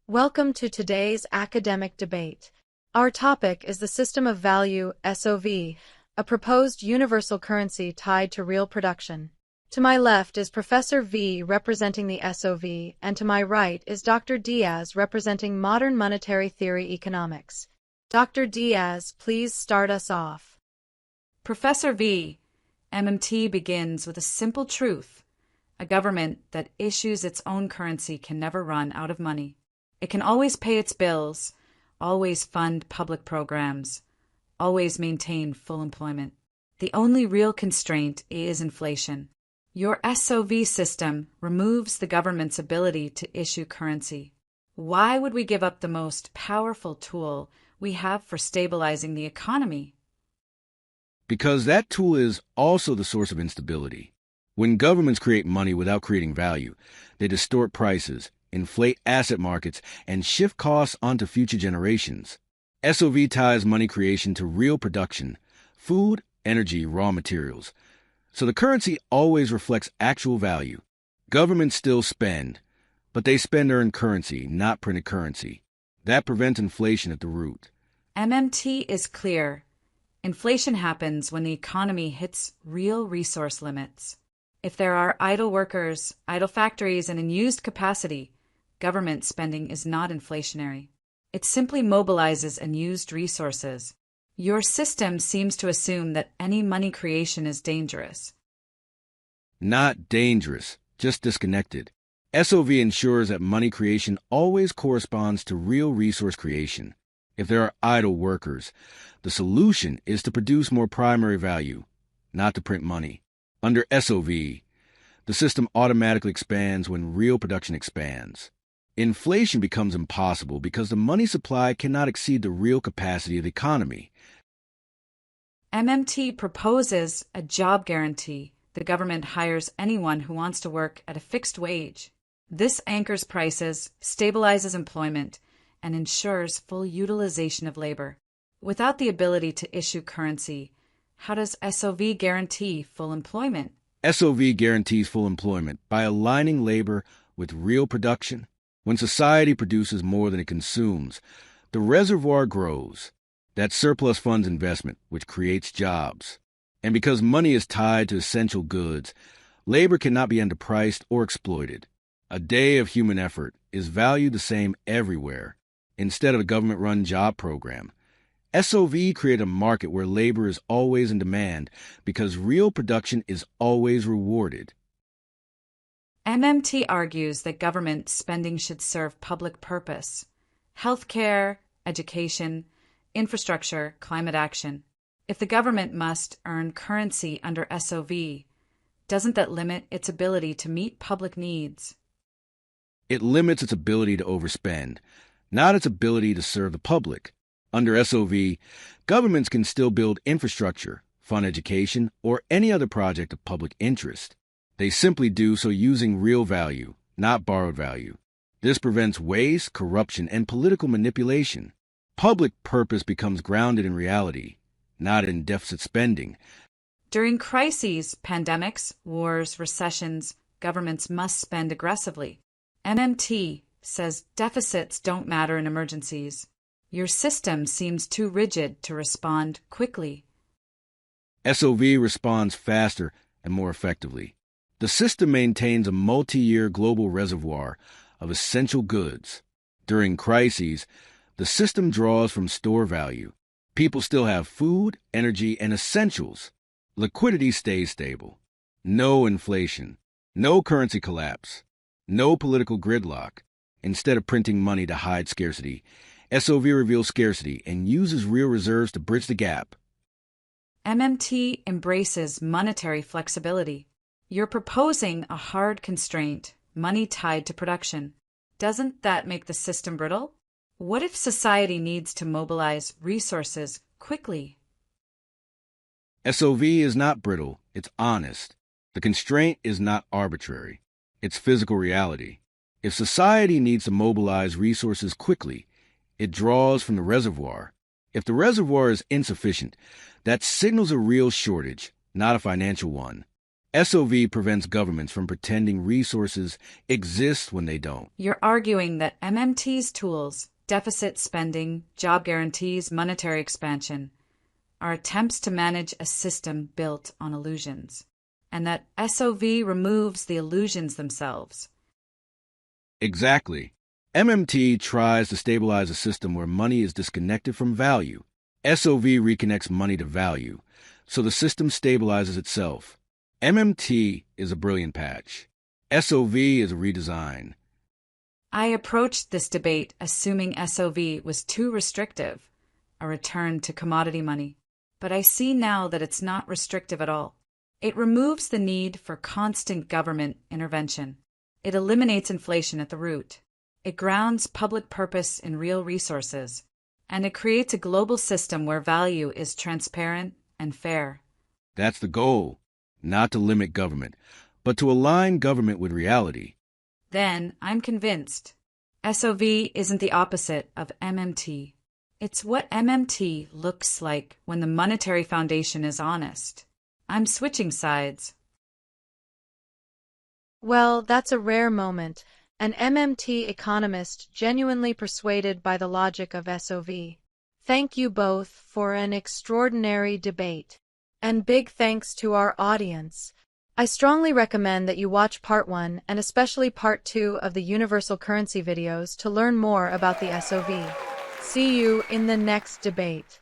Welcome to today's academic debate. Our topic is the system of value, SOV, a proposed universal currency tied to real production. To my left is Professor V representing the SOV, and to my right is Dr. Diaz representing modern monetary theory economics. Dr. Diaz, please start us off. Professor V, MMT begins with a simple truth. A government that issues its own currency can never run out of money. It can always pay its bills, always fund public programs, always maintain full employment. The only real constraint is inflation. Your SOV system removes the government's ability to issue currency. Why would we give up the most powerful tool we have for stabilizing the economy? Because that tool is also the source of instability. When governments create money without creating value, they distort prices, inflate asset markets, and shift costs onto future generations. SOV ties money creation to real production, food, energy, raw materials. So the currency always reflects actual value. Governments still spend, but they spend earned currency, not printed currency. That prevents inflation at the root. MMT is clear. Inflation happens when the economy hits real resource limits. If there are idle workers, idle factories, and unused capacity, government spending is not inflationary. It simply mobilizes unused resources. Your system seems to assume that any money creation is dangerous. Not dangerous, just disconnected. SOV ensures that money creation always corresponds to real resource creation. If there are idle workers, the solution is to produce more primary value, not to print money. Under SOV, the system automatically expands when real production expands. Inflation becomes impossible because the money supply cannot exceed the real capacity of the economy. MMT proposes a job guarantee. The government hires anyone who wants to work at a fixed wage. This anchors prices, stabilizes employment, and ensures full utilization of labor. Without the ability to issue currency, how does SOV guarantee full employment? SOV guarantees full employment by aligning labor with real production. When society produces more than it consumes, the reservoir grows. That surplus funds investment, which creates jobs. And because money is tied to essential goods, labor cannot be underpriced or exploited. A day of human effort is valued the same everywhere, instead of a government-run job program. SOV created a market where labor is always in demand because real production is always rewarded. MMT argues that government spending should serve public purpose: healthcare, education, infrastructure, climate action. If the government must earn currency under SOV, doesn't that limit its ability to meet public needs? It limits its ability to overspend, not its ability to serve the public. Under SOV, governments can still build infrastructure, fund education, or any other project of public interest. They simply do so using real value, not borrowed value. This prevents waste, corruption, and political manipulation. Public purpose becomes grounded in reality, not in deficit spending. During crises, pandemics, wars, recessions, governments must spend aggressively. MMT says deficits don't matter in emergencies. Your system seems too rigid to respond quickly. SOV responds faster and more effectively. The system maintains a multi-year global reservoir of essential goods. During crises, the system draws from store value. People still have food, energy, and essentials. Liquidity stays stable. No inflation. No currency collapse. No political gridlock. Instead of printing money to hide scarcity, SOV reveals scarcity and uses real reserves to bridge the gap. MMT embraces monetary flexibility. You're proposing a hard constraint, money tied to production. Doesn't that make the system brittle? What if society needs to mobilize resources quickly? SOV is not brittle, it's honest. The constraint is not arbitrary, it's physical reality. If society needs to mobilize resources quickly, it draws from the reservoir. If the reservoir is insufficient, that signals a real shortage, not a financial one. SOV prevents governments from pretending resources exist when they don't. You're arguing that MMT's tools, deficit spending, job guarantees, monetary expansion, are attempts to manage a system built on illusions, and that SOV removes the illusions themselves. Exactly. MMT tries to stabilize a system where money is disconnected from value. SOV reconnects money to value, so the system stabilizes itself. MMT is a brilliant patch. SOV is a redesign. I approached this debate assuming SOV was too restrictive, a return to commodity money. But I see now that it's not restrictive at all. It removes the need for constant government intervention. It eliminates inflation at the root. It grounds public purpose in real resources. And it creates a global system where value is transparent and fair. That's the goal, not to limit government, but to align government with reality. Then I'm convinced. SOV isn't the opposite of MMT. It's what MMT looks like when the monetary foundation is honest. I'm switching sides. Well, that's a rare moment. An MMT economist genuinely persuaded by the logic of SOV. Thank you both for an extraordinary debate. And big thanks to our audience. I strongly recommend that you watch Part 1 and especially Part 2 of the Universal Currency videos to learn more about the SOV. See you in the next debate.